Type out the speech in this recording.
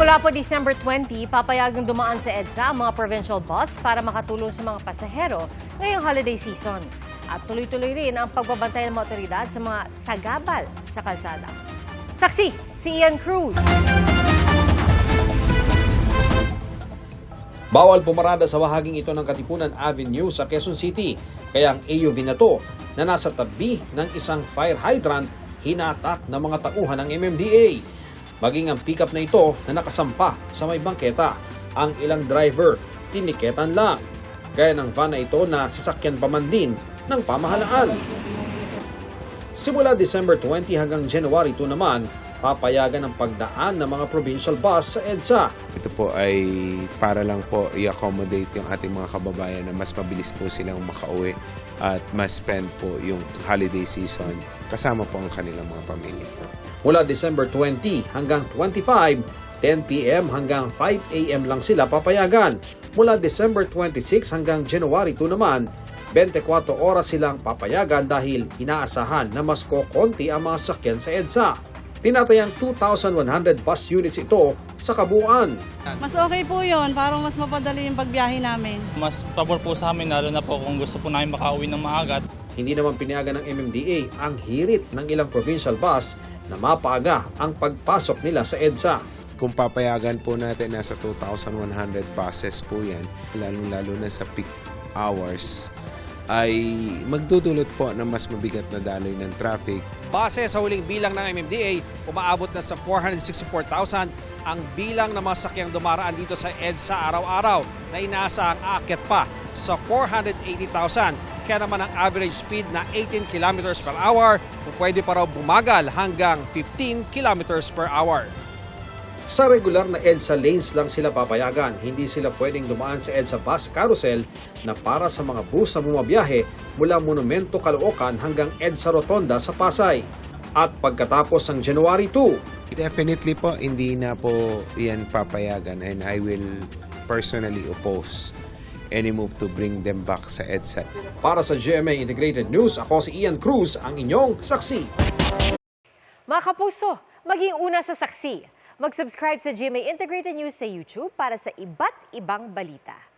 Simula po December 20, papayagang dumaan sa EDSA ang mga provincial bus para makatulong sa mga pasahero ngayong holiday season. At tuloy-tuloy rin ang pagbabantay ng mga otoridad sa mga sagabal sa kalsada. Saksi, si Ian Cruz. Bawal pumarada sa bahaging ito ng Katipunan Avenue sa Quezon City. Kaya ang AUV na to na nasa tabi ng isang fire hydrant hinatak ng mga tauhan ng MMDA. Maging ang pickup na ito na nakasampa sa may bangketa. Ang ilang driver, tiniketan lang. Gaya ng van na ito na sasakyan pa man din ng pamahalaan. Simula December 20 hanggang January 2 naman, papayagan ang pagdaan ng mga provincial bus sa EDSA. Ito po ay para lang po i-accommodate yung ating mga kababayan na mas mabilis po silang makauwi at mas spend po yung holiday season kasama po ang kanilang mga pamilya. Mula December 20 hanggang 25, 10 p.m. hanggang 5 a.m. lang sila papayagan. Mula December 26 hanggang January 2 naman, 24 oras silang papayagan dahil inaasahan na mas kokonti ang mga sakyan sa EDSA. Tinatayang 2,100 bus units ito sa kabuuan. Mas okay po yun, parang mas mapadali yung pagbiyahe namin. Mas pabor po sa amin, lalo na po kung gusto po namin makauwi ng maaga. Hindi naman pinayagan ng MMDA ang hirit ng ilang provincial bus na mapaaga ang pagpasok nila sa EDSA. Kung papayagan po natin, nasa 2,100 buses po yan, lalo na sa peak hours, ay magdudulot po ng mas mabigat na daloy ng traffic. Base sa huling bilang ng MMDA, umaabot na sa 464,000 ang bilang ng mga sakyang dumaraan dito sa EDSA araw-araw na inaasahang aakyat pa sa 480,000. Kaya naman ang average speed na 18 kilometers per hour, pwede pa raw bumagal hanggang 15 kilometers per hour. Sa regular na EDSA lanes lang sila papayagan, hindi sila pwedeng dumaan sa EDSA bus carousel na para sa mga bus na bumabiyahe mula Monumento Caloocan hanggang EDSA Rotonda sa Pasay. At pagkatapos ng January 2, Definitely po, hindi na po yan papayagan and I will personally oppose any move to bring them back sa EDSA. para sa GMA Integrated News, ako si Ian Cruz, ang inyong saksi. Mga kapuso, maging una sa saksi. Mag-subscribe sa GMA Integrated News sa YouTube para sa iba't ibang balita.